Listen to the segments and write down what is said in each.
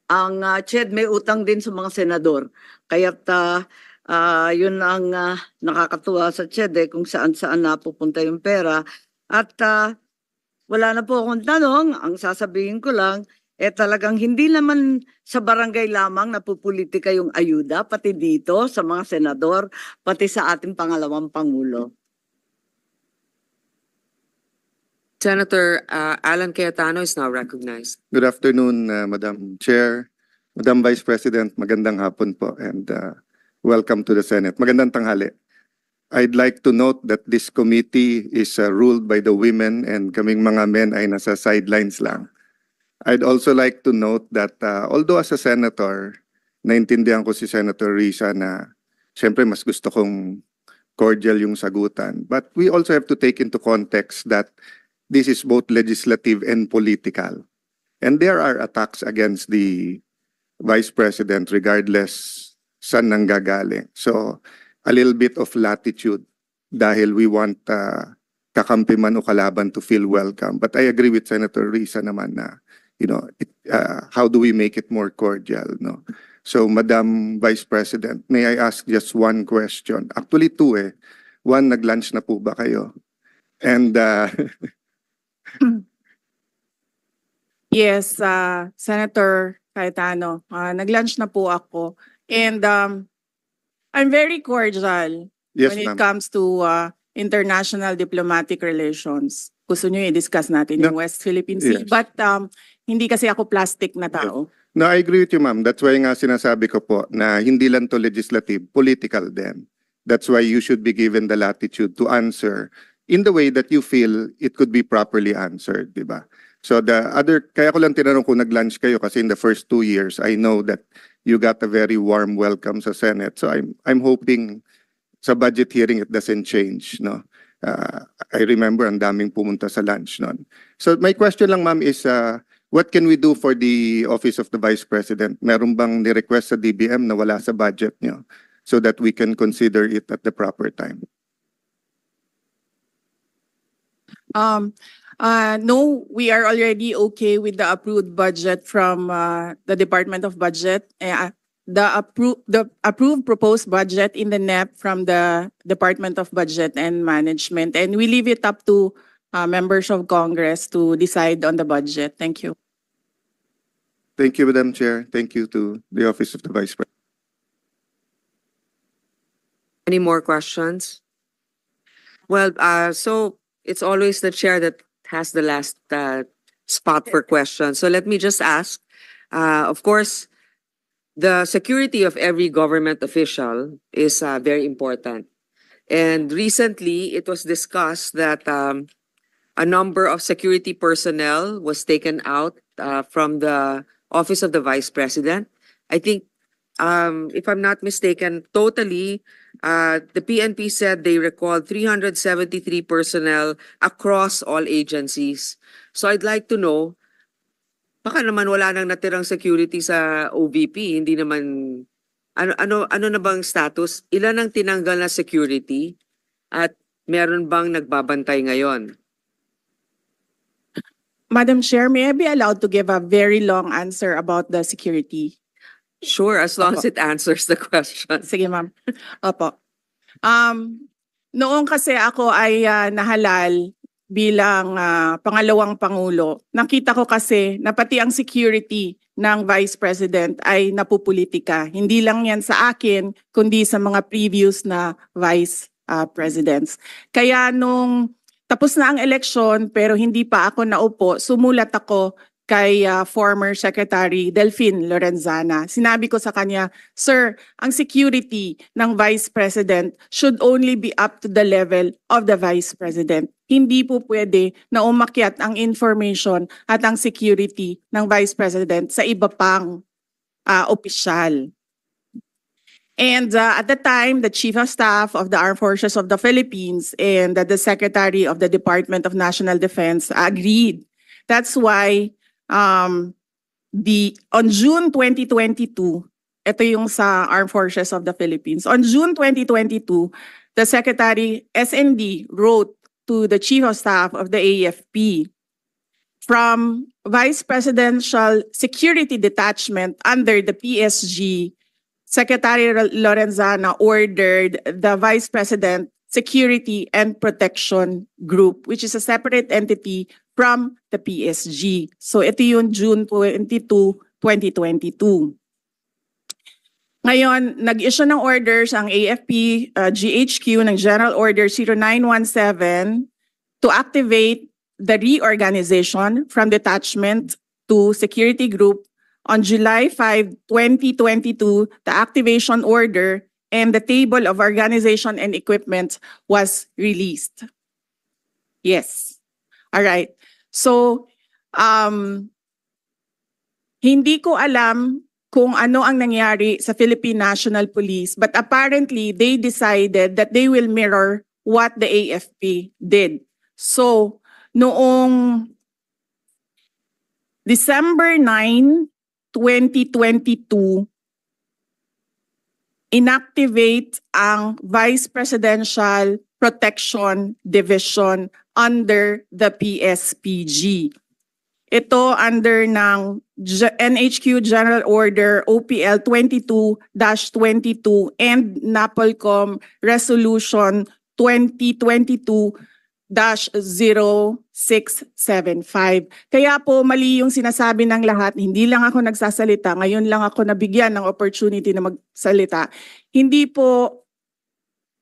ang CHED may utang din sa mga senador. Kaya't yun ang nakakatuwa sa CHED kung saan-saan napupunta yung pera. At wala na po akong tanong, ang sasabihin ko lang, talagang hindi naman sa barangay lamang napupolitika yung ayuda, pati dito sa mga senador, pati sa ating pangalawang Pangulo. Senator Alan Cayetano is now recognized. Good afternoon, Madam Chair, Madam Vice President, magandang hapon po, and welcome to the Senate. Magandang tanghali. I'd like to note that this committee is ruled by the women and kaming mga men ay nasa sidelines lang. I'd also like to note that although as a senator, naintindihan ko si Senator Risa na siyempre mas gusto kong cordial yung sagutan. But we also have to take into context that this is both legislative and political. And there are attacks against the Vice President regardless saan nanggagaling. So a little bit of latitude dahil we want kakampi man o kalaban to feel welcome. But I agree with Senator Risa naman na, how do we make it more cordial, no? So, Madam Vice President, may I ask just one question? Actually, two eh. One, nag-lunch na po ba kayo? And, Yes, Senator Cayetano, nag-lunch na po ako. And I'm very cordial yes, when it ma'am. comes to international diplomatic relations. Gusto nyo i-discuss natin yung West Philippine Sea. Yes. But hindi kasi ako plastic na tao. No, I agree with you, ma'am. That's why nga sinasabi ko po na hindi lang to legislative, political din. That's why you should be given the latitude to answer in the way that you feel it could be properly answered, di ba? So kaya ko lang tinanong kung nag-lunch kayo kasi in the first 2 years, I know that you got a very warm welcome sa Senate. So I'm hoping sa budget hearing it doesn't change, no? I remember ang daming pumunta sa lunch noon. So my question lang, ma'am, is what can we do for the Office of the Vice President? Meron bang ni-request sa DBM na wala sa budget nyo so that we can consider it at the proper time? No, we are already okay with the approved budget from the Department of Budget. The approved proposed budget in the NEP from the Department of Budget and Management. And we leave it up to members of Congress to decide on the budget. Thank you. Thank you, Madam Chair. Thank you to the Office of the Vice President. Any more questions? Well, so it's always the chair that has the last spot for questions. So let me just ask, of course, the security of every government official is very important. And recently, it was discussed that a number of security personnel was taken out from the Office of the Vice President. I think, if I'm not mistaken, totally, the PNP said they recalled 373 personnel across all agencies. So I'd like to know, baka naman wala nang natirang security sa OVP, hindi naman, ano na bang status? Ilan ang tinanggal na security at meron bang nagbabantay ngayon? Madam Chair, may I be allowed to give a very long answer about the security? Sure, as long as it answers the question. Sige, ma'am. Opo. Noong kasi ako ay nahalal bilang pangalawang Pangulo, nakita ko kasi na pati ang security ng Vice President ay napupolitika. Hindi lang yan sa akin, kundi sa mga previous na Vice Presidents. Kaya nung tapos na ang eleksyon pero hindi pa ako naupo, sumulat ako kay former Secretary Delphine Lorenzana. Sinabi ko sa kanya, Sir, ang security ng Vice President should only be up to the level of the Vice President. Hindi po pwede na umakyat ang information at ang security ng Vice President sa iba pang opisyal. And at the time, the Chief of Staff of the Armed Forces of the Philippines and the Secretary of the Department of National Defense agreed. That's why on June 2022, ito yung sa Armed Forces of the Philippines. On June 2022, the Secretary SND wrote to the Chief of Staff of the AFP from Vice Presidential Security Detachment under the PSG, Secretary Lorenzana ordered the Vice President Security and Protection Group, which is a separate entity from the PSG. So ito yung June 22, 2022. Ngayon, nag-issue ng orders ang AFP GHQ ng General Order 0917 to activate the reorganization from detachment to security group. On July 5, 2022, the activation order and the table of organization and equipment was released. Yes. All right. So, hindi ko alam kung ano ang nangyari sa Philippine National Police, but apparently they decided that they will mirror what the AFP did. So, noong December 9, 2022, inactivate ang Vice Presidential Protection Division under the PSPG. Ito under ng NHQ General Order OPL 22-22 and NAPOLCOM Resolution 2022-0675. Kaya po mali yung sinasabi ng lahat, hindi lang ako nagsasalita, ngayon lang ako nabigyan ng opportunity na magsalita. Hindi po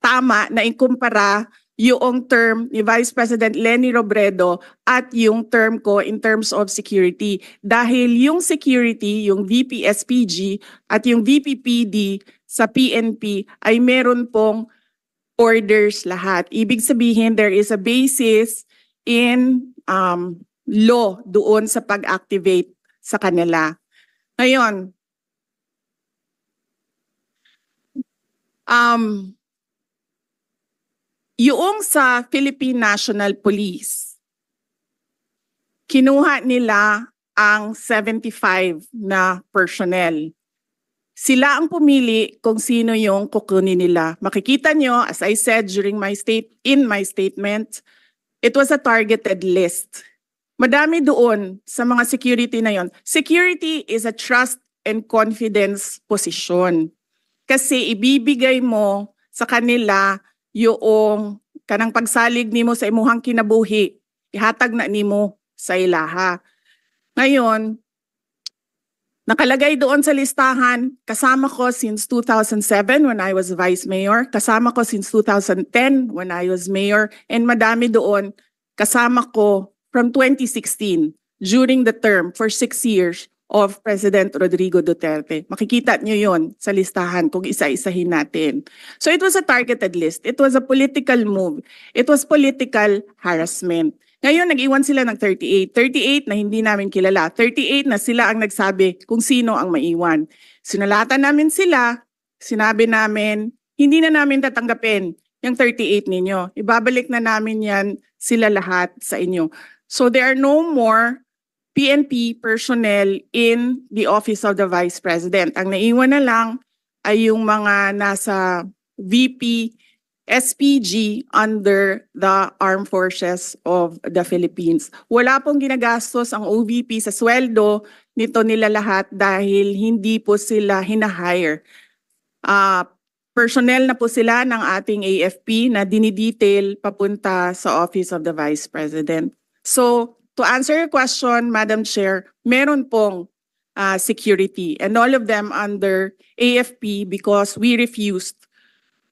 tama na ikumpara yung term ni Vice President Leni Robredo at yung term ko in terms of security. Dahil yung security, yung VP-SPG at yung VP-PD sa PNP ay meron pong orders lahat. Ibig sabihin, there is a basis in law doon sa pag-activate sa kanila. Ngayon, yung sa Philippine National Police, kinuha nila ang 75 na personnel. Sila ang pumili kung sino yung kukunin nila. Makikita nyo, as I said in my statement, it was a targeted list. Madami doon sa mga security na yon. Security is a trust and confidence position. Kasi ibibigay mo sa kanila yung kanang pagsalig nimo sa imuhang kinabuhi, ihatag na nimo sa ilaha. Ngayon, nakalagay doon sa listahan, kasama ko since 2007 when I was Vice Mayor, kasama ko since 2010 when I was Mayor, and madami doon, kasama ko from 2016 during the term for 6 years of President Rodrigo Duterte. Makikita nyo yon sa listahan kung isa-isahin natin. So it was a targeted list. It was a political move. It was political harassment. Ngayon, nag-iwan sila ng 38. 38 na hindi namin kilala. 38 na sila ang nagsabi kung sino ang maiwan. Sinalatan namin sila, sinabi namin, hindi na namin tatanggapin yung 38 ninyo. Ibabalik na namin yan sila lahat sa inyo. So there are no more PNP personnel in the Office of the Vice President. Ang naiwan na lang ay yung mga nasa VP SPG under the Armed Forces of the Philippines. Wala pong ginagastos ang OVP sa sweldo nito nila lahat dahil hindi po sila hinahire. Personnel na po sila ng ating AFP na dinidetail papunta sa Office of the Vice President. So, to answer your question, Madam Chair, meron pong security and all of them under AFP because we refused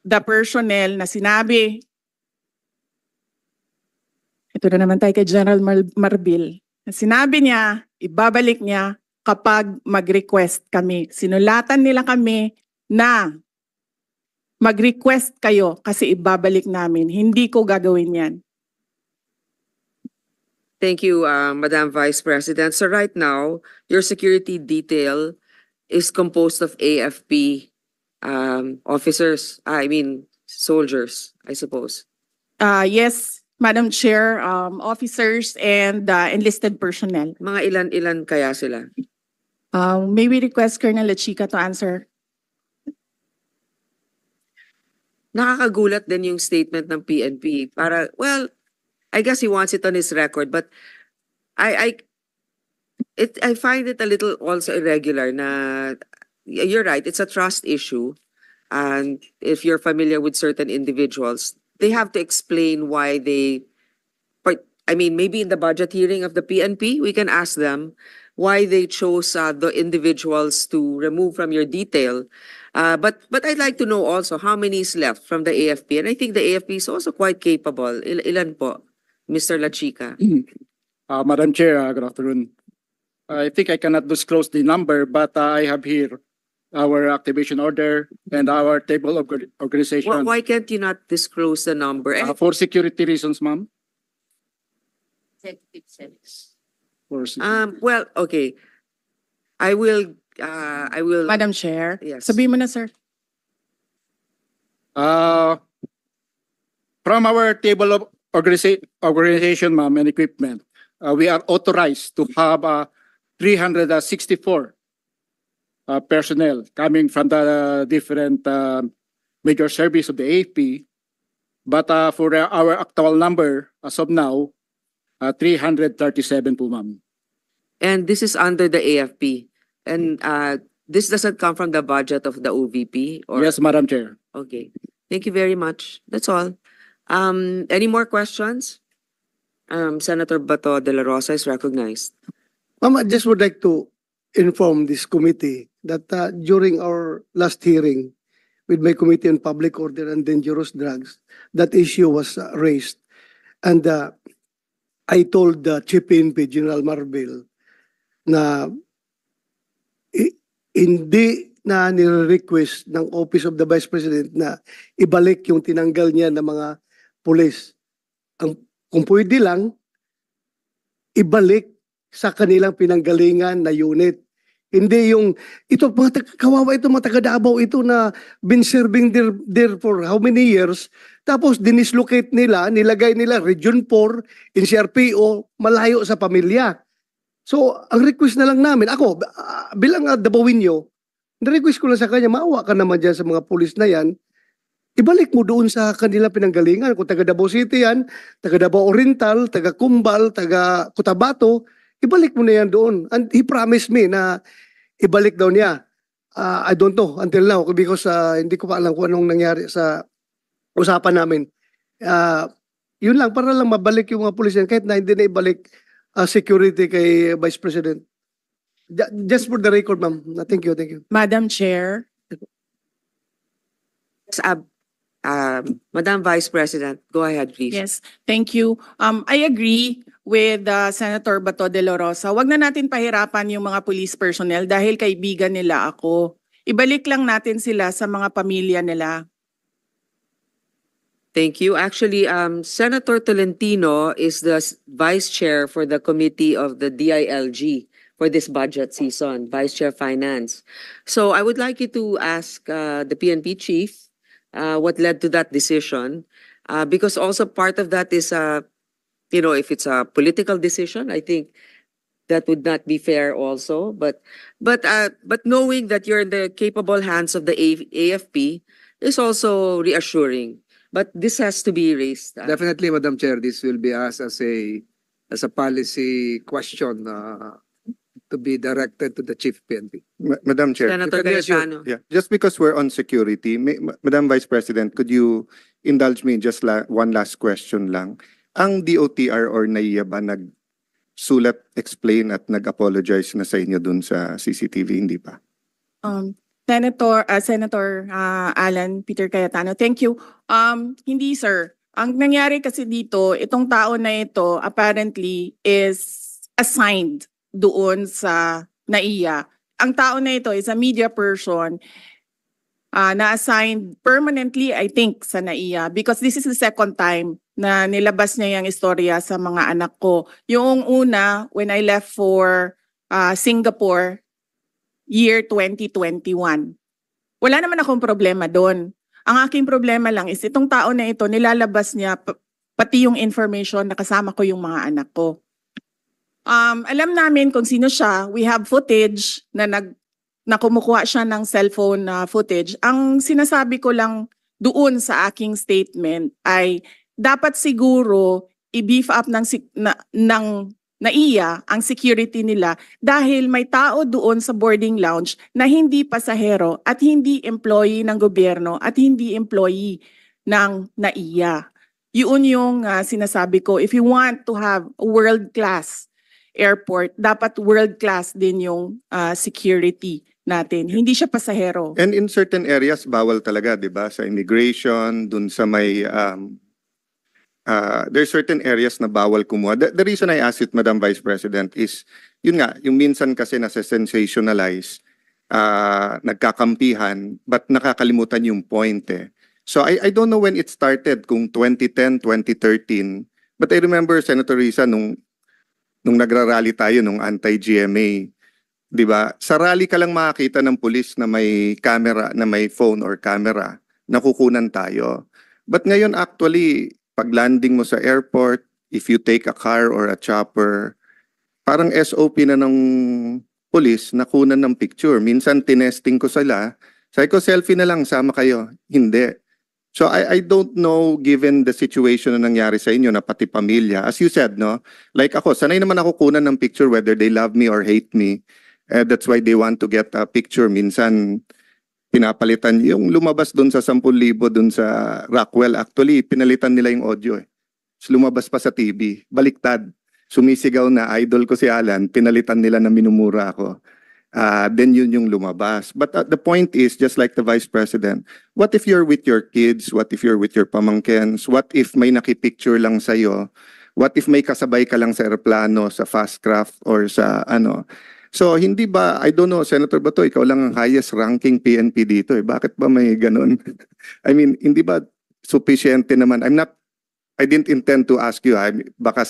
the personnel na sinabi. Ito na naman tayo kay General Marbil. Sinabi niya, ibabalik niya kapag mag-request kami. Sinulatan nila kami na mag-request kayo kasi ibabalik namin. Hindi ko gagawin yan. Thank you, Madam Vice President. So right now, your security detail is composed of AFP officers, soldiers, I suppose. Yes, Madam Chair, officers and enlisted personnel. Mga ilan-ilan kaya sila? May we request Colonel Lachica to answer? Nakakagulat din yung statement ng PNP. I guess he wants it on his record, but I find it a little also irregular na you're right, it's a trust issue. And if you're familiar with certain individuals, they have to explain why maybe in the budget hearing of the PNP, we can ask them why they chose the individuals to remove from your detail. But I'd like to know also how many is left from the AFP. And I think the AFP is also quite capable. Ilan po, Mr. La Chica? Madam Chair, good afternoon. I think I cannot disclose the number, but I have here our activation order and our table of organization Why can't you not disclose the number? for security reasons, ma'am. Well, okay. I will, Madam Chair, yes. sabihin mo na, sir. From our table of organization, ma'am, and equipment, we are authorized to have 364 personnel coming from the different major service of the AFP. But for our actual number, as of now, 337 po, ma'am. And this is under the AFP. And this doesn't come from the budget of the OVP? Or? Yes, Madam Chair. Okay. Thank you very much. That's all. Any more questions? Senator Bato de la Rosa is recognized. Ma'am, I just would like to inform this committee that during our last hearing with my Committee on Public Order and Dangerous Drugs, that issue was raised. And I told the Chief PNP, General Marbil, na hindi na nire-request ng Office of the Vice President na ibalik yung tinanggal niya ng mga pulis. Kung pwede lang, ibalik sa kanilang pinanggalingan na unit. Hindi yung, ito, kawawa ito, mga taga-Davao ito na been serving there for how many years, tapos dinislocate nila, nilagay nila Region 4, NCRPO, malayo sa pamilya. So, ang request na lang namin, ako, bilang Davao-inyo, na-request ko lang sa kanya, maawa ka naman dyan sa mga pulis na yan, ibalik mo doon sa kanila pinanggalingan. Kung taga Davao City yan, taga Davao Oriental, taga Cumbal, taga Cotabato, ibalik mo na yan doon. And he promised me na ibalik daw niya. I don't know until now because hindi ko pa alam kung anong nangyari sa usapan namin. Yun lang, para lang mabalik yung mga pulis yan kahit na hindi na ibalik security kay Vice President. Just for the record, ma'am. Thank you, thank you. Madam Chair. Madam Vice President, go ahead, please. Yes, thank you. I agree with Senator Bato de la Rosa. Wag na natin pahirapan yung mga police personnel dahil kaibigan nila ako. Ibalik lang natin sila sa mga pamilya nila. Thank you. Actually, Senator Tolentino is the Vice Chair for the Committee of the DILG for this budget season, Vice Chair Finance. So I would like you to ask the PNP Chief what led to that decision, because also part of that is, if it's a political decision, I think that would not be fair also. But knowing that you're in the capable hands of the AFP is also reassuring. But this has to be raised. Definitely, Madam Chair, this will be asked as a policy question to be directed to the Chief PNP. Madam Chair. Senator Yes, you- Cayetano. Yeah, just because we're on security, Madam Vice President, could you indulge me in just one last question lang? Ang DOTR or NAIA ba nagsulat, explain at nag-apologize na sa inyo dun sa CCTV, hindi pa? Senator Alan Peter Cayetano, thank you. Hindi, sir. Ang nangyari kasi dito, itong tao na ito apparently is assigned doon sa NAIA. Ang tao na ito is a media person na-assigned permanently, I think, sa NAIA because this is the second time na nilabas niya yung istorya sa mga anak ko. Yung una, when I left for Singapore, year 2021. Wala naman akong problema doon. Ang aking problema lang is itong tao na ito, nilalabas niya pati yung information na kasama ko yung mga anak ko. Alam namin kung sino siya. We have footage na kumukuha siya ng cellphone footage. Ang sinasabi ko lang doon sa aking statement ay dapat siguro i-beef up ng NAIA ang security nila dahil may tao doon sa boarding lounge na hindi pasahero at hindi employee ng gobyerno at hindi employee ng NAIA. Yun yung sinasabi ko, if you want to have a world-class airport, dapat world-class din yung security natin. Hindi siya pasahero. And in certain areas, bawal talaga, di ba? Sa immigration, dun sa may, there's certain areas na bawal kumuha. The reason I asked it, Madam Vice President, is, yun nga, yung minsan kasi nasa-sensationalize, nagkakampihan, but nakakalimutan yung point eh. So I don't know when it started, kung 2010, 2013, but I remember, Senator Risa, nung nagrarally tayo, nung anti-GMA, di ba? Sa rally ka lang makakita ng pulis na may camera, na may phone or camera, nakukunan tayo. But ngayon actually, pag landing mo sa airport, if you take a car or a chopper, parang SOP na ng pulis, nakunan ng picture. Minsan tinesting ko sila, sabi ko selfie na lang, sama kayo. Hindi. So I don't know, given the situation na nangyari sa inyo na pati pamilya, as you said, no? Like ako, sanay naman ako kunan ng picture whether they love me or hate me. That's why they want to get a picture. Minsan, pinapalitan yung lumabas doon sa 10,000 doon sa Rockwell. Actually, pinalitan nila yung audio eh. So, lumabas pa sa TV. Baliktad. Sumisigaw na idol ko si Alan, pinalitan nila na minumura ako. Then yun yung lumabas. But the point is, just like the Vice President, what if you're with your kids? What if you're with your pamangkens? What if may nakipicture lang sa'yo? What if may kasabay ka lang sa aeroplano, sa fast craft, or sa ano? So, hindi ba, I don't know, Senator Bato, ikaw lang ang highest ranking PNP dito eh. Bakit ba may ganun? I mean, hindi ba sufficiente naman? I didn't intend to ask you. Baka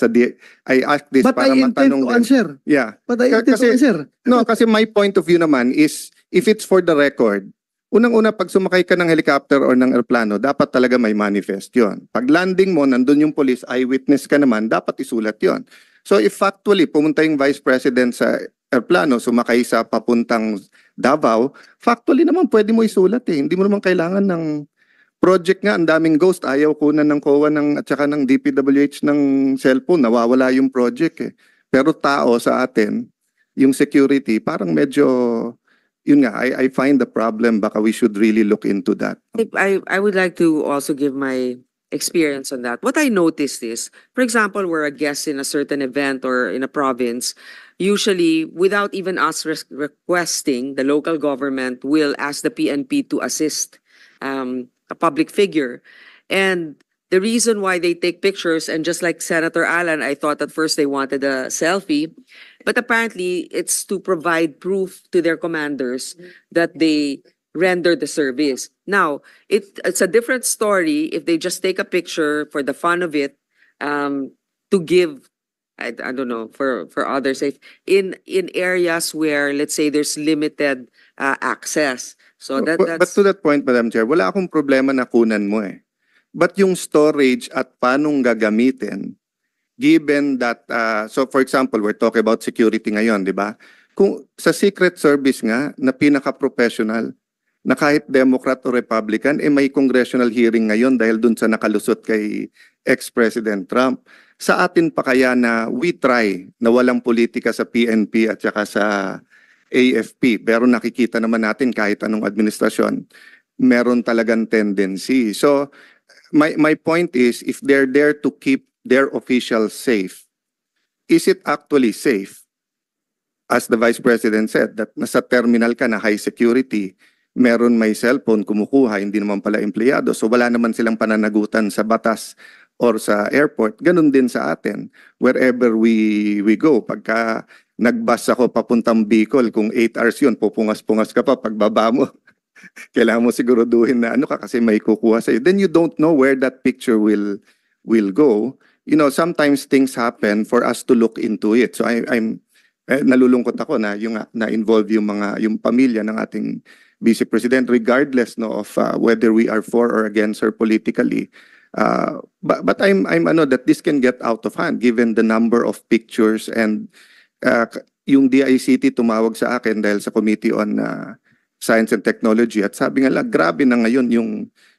I asked this But para I intend matanong to din. answer. Yeah. But I intend to Kasi- answer. No, kasi my point of view naman is, if it's for the record, unang-una pag sumakay ka ng helicopter or ng aeroplano, dapat talaga may manifest yon. Pag landing mo, nandun yung police, eyewitness ka naman, dapat isulat yon. So if factually, pumunta yung Vice President sa aeroplano, sumakay sa papuntang Davao, factually naman pwede mo isulat eh. Hindi mo naman kailangan ng project nga, ang daming ghost, ayaw kunan ng COA at saka ng DPWH ng cellphone, nawawala yung project eh. Pero tao sa atin, yung security, parang medyo, yun nga, I find the problem, baka we should really look into that. I would like to also give my experience on that. What I noticed is, for example, we're a guest in a certain event or in a province, usually without even us requesting, the local government will ask the PNP to assist a public figure. And the reason why they take pictures, and just like Senator Alan, I thought at first they wanted a selfie, but apparently it's to provide proof to their commanders that they render the service. Now, it's a different story if they just take a picture for the fun of it, to give, I don't know, for others, in areas where, let's say, there's limited access. So But that's to that point, Madam Chair, wala akong problema na kunan mo eh. But yung storage at paanong gagamitin, given that, so for example, we're talking about security ngayon, di ba? Kung sa Secret Service nga, na pinaka-professional, na kahit Democrat o Republican, may congressional hearing ngayon dahil dun sa nakalusot kay ex-President Trump. Sa atin pa kaya na we try na walang politika sa PNP at saka sa AFP, pero nakikita naman natin kahit anong administrasyon, meron talagang tendency. So, my point is, if they're there to keep their officials safe, is it actually safe? As the Vice President said, that nasa terminal ka na high security, meron may cellphone, kumukuha, hindi naman pala empleyado. So wala naman silang pananagutan sa batas or sa airport. Ganun din sa atin. Wherever we go, pagka nagbus ako papuntang Bicol, kung 8 hours yun, pupungas-pungas ka pa pagbaba mo. Kailangan mo siguraduhin na ano ka kasi may kukuha sa'yo. Then you don't know where that picture will go. You know, sometimes things happen for us to look into it. So I'm nalulungkot ako na yung na-involve yung pamilya ng ating Vice President, regardless no of whether we are for or against her politically. But I'm that this can get out of hand given the number of pictures, and yung DICT tumawag sa akin dahil sa Committee on Science and Technology at sabi nga lang, grabe na ngayon yung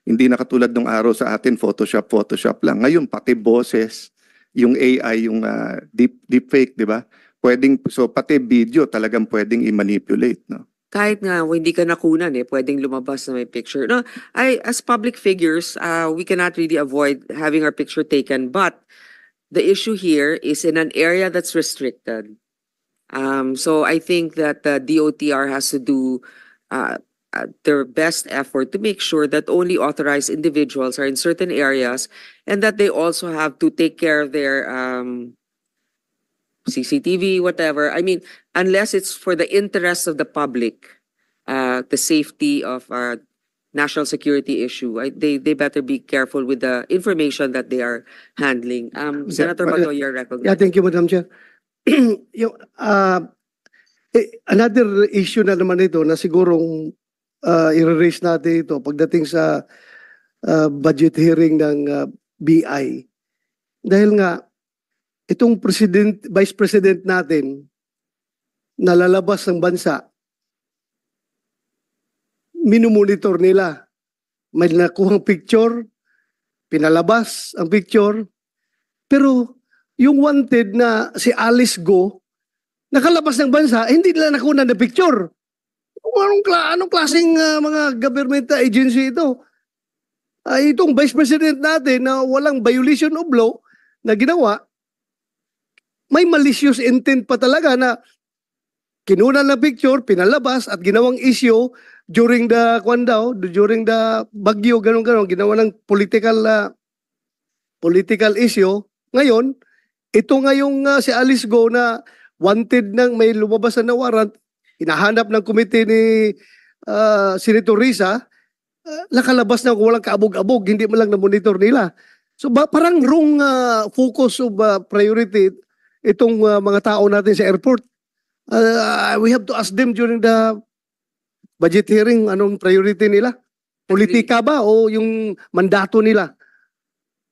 hindi na katulad ng araw sa atin Photoshop lang. Ngayon pati boses, yung AI, yung deepfake, di ba? Pwedeng, so pati video talagang pwedeng i-manipulate, no? Kahit nga hindi ka nakunan pwedeng lumabas na may picture. No, as public figures, we cannot really avoid having our picture taken, but the issue here is in an area that's restricted. So I think that the DOTR has to do their best effort to make sure that only authorized individuals are in certain areas, and that they also have to take care of their CCTV, whatever. I mean, unless it's for the interest of the public, the safety of national security issue, they better be careful with the information that they are handling. Senator Bato, you're Yeah, recognized. thank you, Madam Chair. Yung, another issue na naman ito na sigurong i-raise natin ito pagdating sa budget hearing ng BI. Dahil nga, itong vice president natin na lalabas ng bansa, minumonitor nila. May nakuhang picture, pinalabas ang picture, pero yung wanted na si Alice Go, nakalabas ng bansa, hindi nila nakuha na picture. Anong klaseng mga government agency ito? Itong vice president natin na walang violation of law na ginawa, may malicious intent pa talaga na kinuha na picture, pinalabas at ginawang issue during the during the bagyo, ganun-ganun, ginawa ng political issue. Ngayon, ito ngayong si Alice Go na wanted nang may lumabas na warrant, hinahanap ng komite ni Senator Risa, nakalabas na walang kaabog-abog, hindi man lang na-monitor nila. So parang wrong focus of priority itong mga tao natin sa airport. We have to ask them during the budget hearing anong priority nila. Politika ba o yung mandato nila?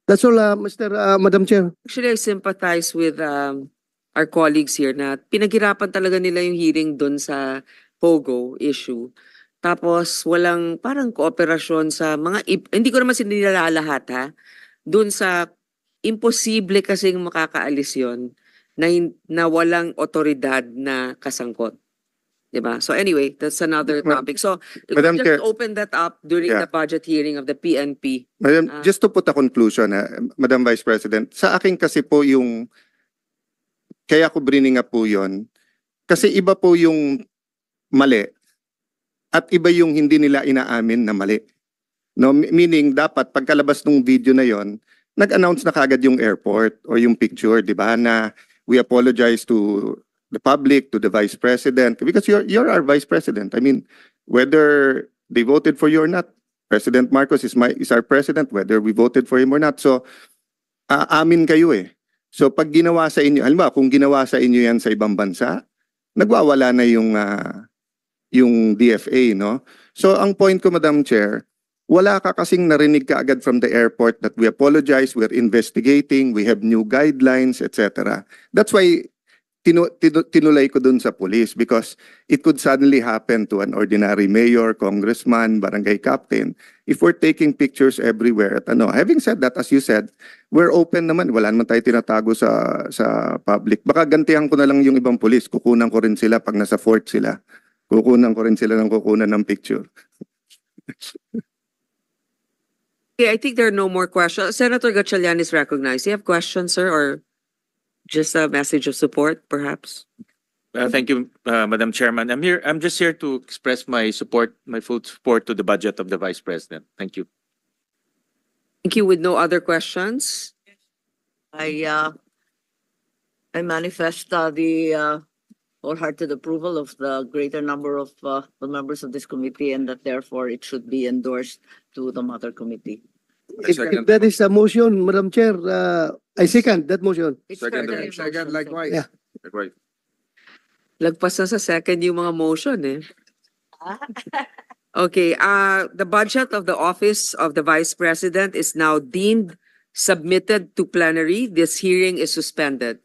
That's all, Madam Chair. Actually, I sympathize with our colleagues here na pinaghirapan talaga nila yung hearing dun sa POGO issue. Tapos walang parang kooperasyon sa mga, hindi ko naman sinilala lahat ha, dun sa imposible kasing makakaalis yon na walang otoridad na kasangkot. Diba? So anyway, that's another topic. So Madam just Chair. open that up during Yeah. the budget hearing of the PNP. Madam, Ah. just to put a conclusion, Madam Vice President, sa akin kasi po yung, kaya ko bringing up po yun, kasi iba po yung mali at iba yung hindi nila inaamin na mali. No, meaning dapat pagkalabas ng video na yon, nag-announce na kagad yung airport or yung picture, di ba, na we apologize to the public, to the Vice President, because you're our Vice President. I mean, whether they voted for you or not, President Marcos is our president, whether we voted for him or not. So, amin kayo eh. So, pag ginawa sa inyo, halimbawa, kung ginawa sa inyo yan sa ibang bansa, nagwawala na yung DFA, no? So, ang point ko, Madam Chair, wala ka kasing narinig ka agad from the airport that we apologize, we're investigating, we have new guidelines, etc. That's why tinulay ko dun sa police, because it could suddenly happen to an ordinary mayor, congressman, barangay captain, if we're taking pictures everywhere. At having said that, as you said, we're open naman, wala naman tayo tinatago sa public. Baka gantihan ko na lang yung ibang police, kukunan ko rin sila pag nasa fort sila. Kukunan ko rin sila ng kukunan ng picture. Okay, I think there are no more questions. Senator Gatchalian is recognized. Do you have questions, sir, or just a message of support, perhaps? Thank you, Madam Chairman. I'm just here to express my support, my full support to the budget of the Vice President. Thank you. Thank you. With no other questions? I manifest the wholehearted approval of the greater number of the members of this committee, and that therefore it should be endorsed to the mother committee. If that is a motion, Madam Chair, I second that motion. It's Second, further Second, motion, likewise. Yeah. Right. Lagpas na sa second yung mga motion eh. Okay, the budget of the Office of the Vice President is now deemed submitted to plenary. This hearing is suspended.